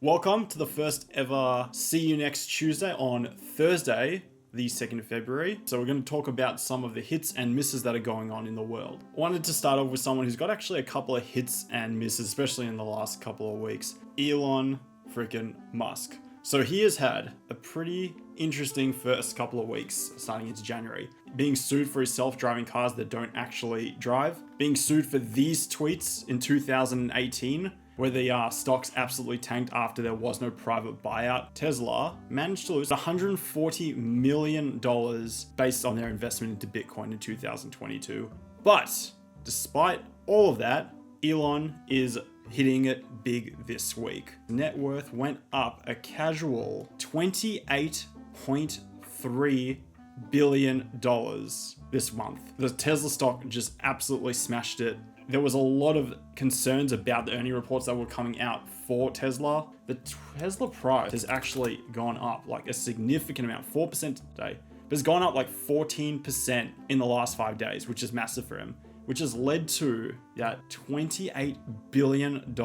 Welcome to the first ever See You Next Tuesday on Thursday, the 2nd of February. So we're going to talk about some of the hits and misses that are going on in the world. I wanted to start off with someone who's got actually a couple of hits and misses, especially in the last couple of weeks. Elon freaking Musk. So he has had a pretty interesting first couple of weeks starting into January. Being sued for his self-driving cars that don't actually drive. Being sued for these tweets in 2018 where the stocks absolutely tanked after there was no private buyout. Tesla managed to lose $140 million based on their investment into Bitcoin in 2022. But despite all of that, Elon is hitting it big this week. Net worth went up a casual $28.3 billion this month. The Tesla stock just absolutely smashed it. There was a lot of concerns about the earning reports that were coming out for Tesla. The Tesla price has actually gone up like a significant amount, 4% today, but it's gone up like 14% in the last 5 days, which is massive for him, which has led to that $28 billion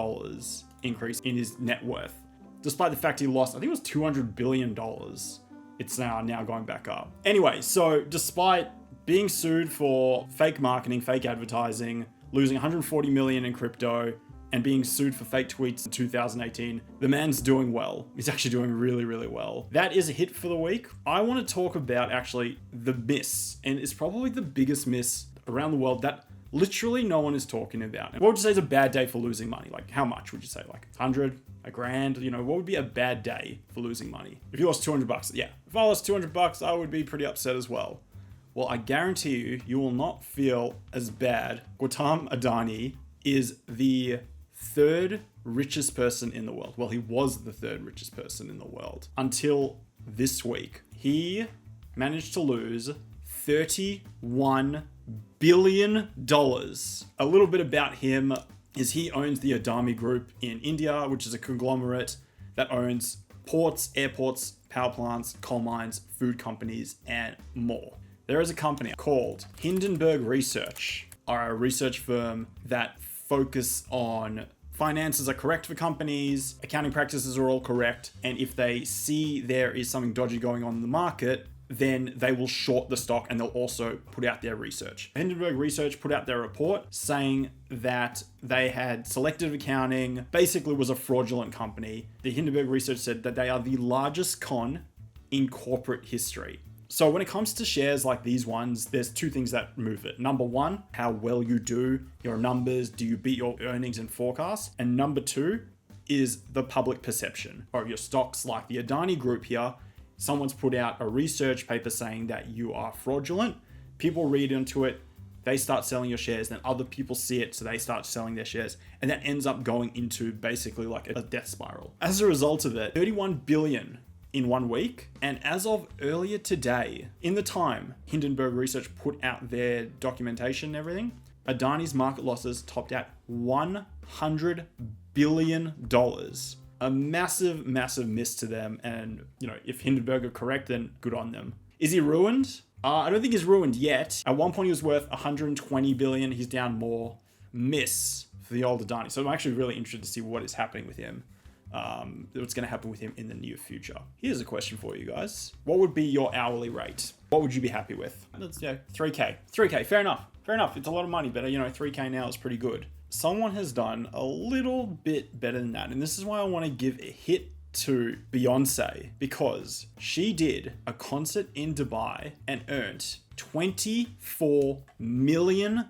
increase in his net worth. Despite the fact he lost, I think it was $200 billion. It's now going back up. Anyway, so despite being sued for fake marketing, fake advertising, losing 140 million in crypto, and being sued for fake tweets in 2018, the man's doing well. He's actually doing really, really well. That is a hit for the week. I want to talk about actually the miss, and it's probably the biggest miss around the world that literally no one is talking about. And what would you say is a bad day for losing money? Like how much would you say? Like 100, a grand? You know, what would be a bad day for losing money? If you lost 200 bucks, yeah. If I lost 200 bucks, I would be pretty upset as well. Well, I guarantee you will not feel as bad. Gautam Adani is the third richest person in the world. Well, he was the third richest person in the world until this week. He managed to lose $31 billion. A little bit about him is he owns the Adani Group in India, which is a conglomerate that owns ports, airports, power plants, coal mines, food companies, and more. There is a company called Hindenburg Research, are a research firm that focus on finances are correct for companies, accounting practices are all correct, and if they see there is something dodgy going on in the market, then they will short the stock and they'll also put out their research. Hindenburg Research put out their report saying that they had selective accounting, basically was a fraudulent company. The Hindenburg Research said that they are the largest con in corporate history. So when it comes to shares like these ones, there's two things that move it. Number one, how well you do, your numbers, do you beat your earnings and forecasts? And number two is the public perception of your stocks like the Adani Group here. Someone's put out a research paper saying that you are fraudulent. People read into it, they start selling your shares, then other people see it, so they start selling their shares. And that ends up going into basically like a death spiral. As a result of it, 31 billion in 1 week. And as of earlier today, in the time Hindenburg Research put out their documentation and everything, Adani's market losses topped out $100 billion. A massive, massive miss to them. And, you know, if Hindenburg are correct, then good on them. Is he ruined? I don't think he's ruined yet. At one point he was worth 120 billion. He's down more. Miss for the old Adani. So I'm actually really interested to see what is happening with him. What's going to happen with him in the near future. Here's a question for you guys. What would be your hourly rate? What would you be happy with? Let's 3K. 3K, fair enough. Fair enough. It's a lot of money, but 3K now is pretty good. Someone has done a little bit better than that. And this is why I want to give a hit to Beyonce, because she did a concert in Dubai and earned $24 million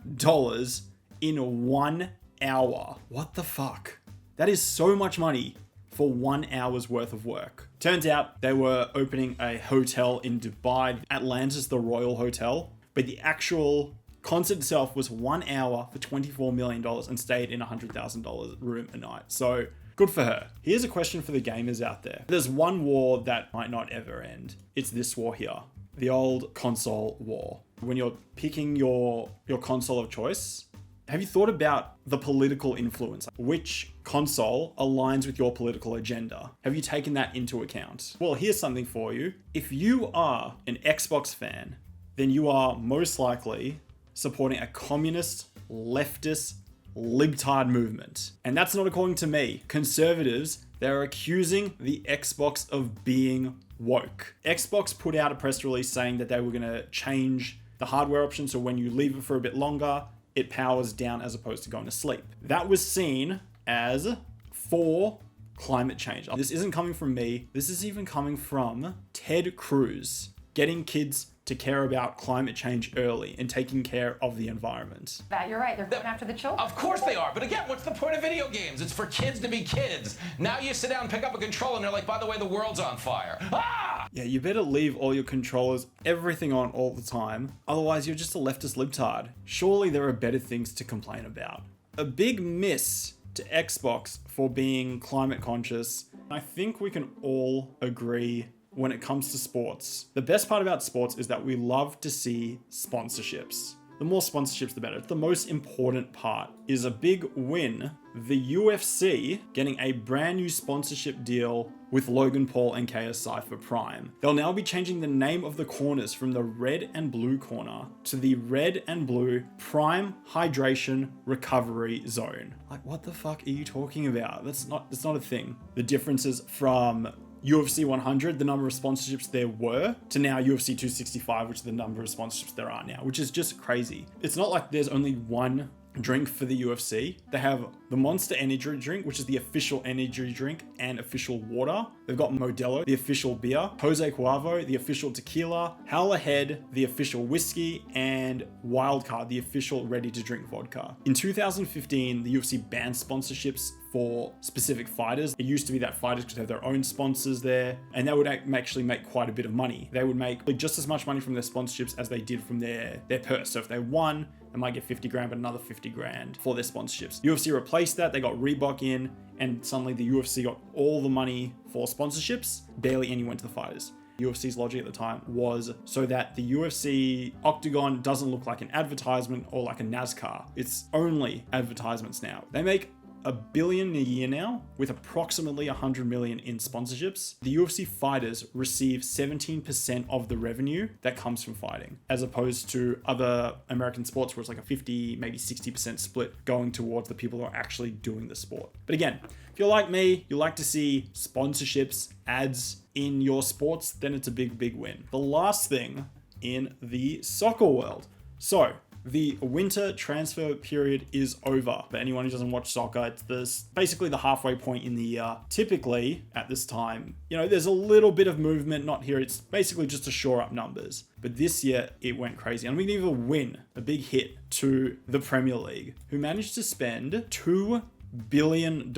in 1 hour. What the fuck? That is so much money for 1 hour's worth of work. Turns out they were opening a hotel in Dubai, Atlantis, the Royal Hotel, but the actual concert itself was 1 hour for $24 million and stayed in a $100,000 room a night. So good for her. Here's a question for the gamers out there. There's one war that might not ever end. It's this war here, the old console war. When you're picking your console of choice, have you thought about the political influence? Which console aligns with your political agenda? Have you taken that into account? Well, here's something for you. If you are an Xbox fan, then you are most likely supporting a communist, leftist, libtard movement. And that's not according to me. Conservatives They're accusing the Xbox of being woke. Xbox put out a press release saying that they were going to change the hardware option so when you leave it for a bit longer, it powers down as opposed to going to sleep. That was seen as for climate change. This isn't coming from me. This is even coming from Ted Cruz, getting kids to care about climate change early and taking care of the environment. That you're right. They're going after the children. Of course they are. But again, what's the point of video games? It's for kids to be kids. Now you sit down and pick up a controller and they're like, by the way, the world's on fire. Ah! Yeah, you better leave all your controllers, everything on all the time. Otherwise, you're just a leftist libtard. Surely there are better things to complain about. A big miss to Xbox for being climate conscious. I think we can all agree when it comes to sports. The best part about sports is that we love to see sponsorships. The more sponsorships, the better. It's the most important part. Is a big win. The UFC getting a brand new sponsorship deal with Logan Paul and KSI for Prime. They'll now be changing the name of the corners from the red and blue corner to the red and blue Prime Hydration Recovery Zone. Like, what the fuck are you talking about? That's not a thing. The differences from UFC 100, the number of sponsorships there were, to now UFC 265, which is the number of sponsorships there are now, which is just crazy. It's not like there's only one drink for the UFC. They have the Monster Energy drink, which is the official energy drink and official water. They've got Modelo, the official beer, Jose Cuervo, the official tequila, Howl Ahead, the official whiskey, and Wildcard, the official ready-to-drink vodka. In 2015, the UFC banned sponsorships for specific fighters. It used to be that fighters could have their own sponsors there, and they would actually make quite a bit of money. They would make just as much money from their sponsorships as they did from their purse. So if they won, they might get 50 grand, but another 50 grand for their sponsorships. UFC replaced that. They got Reebok in, and suddenly the UFC got all the money for sponsorships. Barely any went to the fighters. UFC's logic at the time was so that the UFC octagon doesn't look like an advertisement or like a NASCAR. It's only advertisements now. They make $1 billion a year now, with approximately 100 million in sponsorships. The UFC fighters receive 17% of the revenue that comes from fighting, as opposed to other American sports where it's like a 50, maybe 60% split going towards the people who are actually doing the sport. But again, if you're like me, you like to see sponsorships, ads in your sports, then it's a big, big win. The last thing in the soccer world. So, the winter transfer period is over. For anyone who doesn't watch soccer, it's basically the halfway point in the year. Typically, at this time, there's a little bit of movement, not here. It's basically just to shore up numbers. But this year, it went crazy. And we can even win a big hit to the Premier League, who managed to spend $2 billion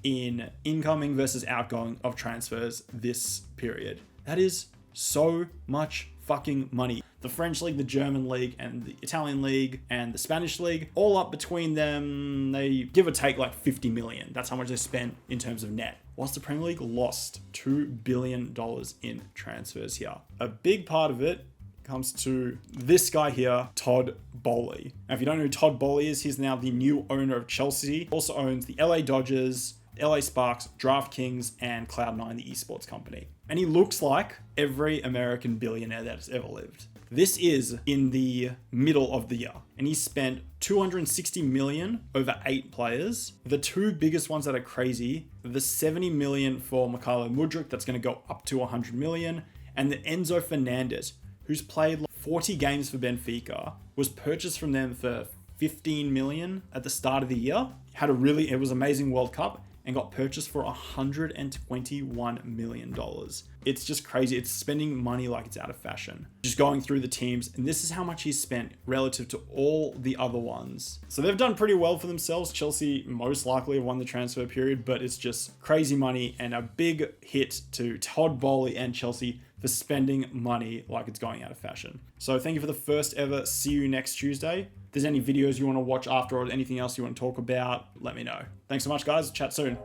in incoming versus outgoing of transfers this period. That is so much fucking money. The French league, the German league, and the Italian league, and the Spanish league, all up between them, they give or take like 50 million. That's how much they spent in terms of net. Whilst the Premier League lost $2 billion in transfers here. A big part of it comes to this guy here, Todd Boehly. Now, if you don't know who Todd Boehly is, he's now the new owner of Chelsea. Also owns the LA Dodgers, LA Sparks, DraftKings, and Cloud9, the esports company. And he looks like every American billionaire that has ever lived. This is in the middle of the year, and he spent 260 million over 8 players. The two biggest ones that are crazy, the 70 million for Mykhailo Mudryk, that's going to go up to 100 million, and the Enzo Fernandez, who's played 40 games for Benfica, was purchased from them for 15 million at the start of the year. It was amazing World Cup, and got purchased for $121 million. It's just crazy. It's spending money like it's out of fashion. Just going through the teams, and this is how much he's spent relative to all the other ones. So they've done pretty well for themselves. Chelsea most likely have won the transfer period, but it's just crazy money and a big hit to Todd Boehly and Chelsea for spending money like it's going out of fashion. So thank you for the first ever. See you next Tuesday. If there's any videos you want to watch after or anything else you want to talk about, let me know. Thanks so much, guys. Chat soon.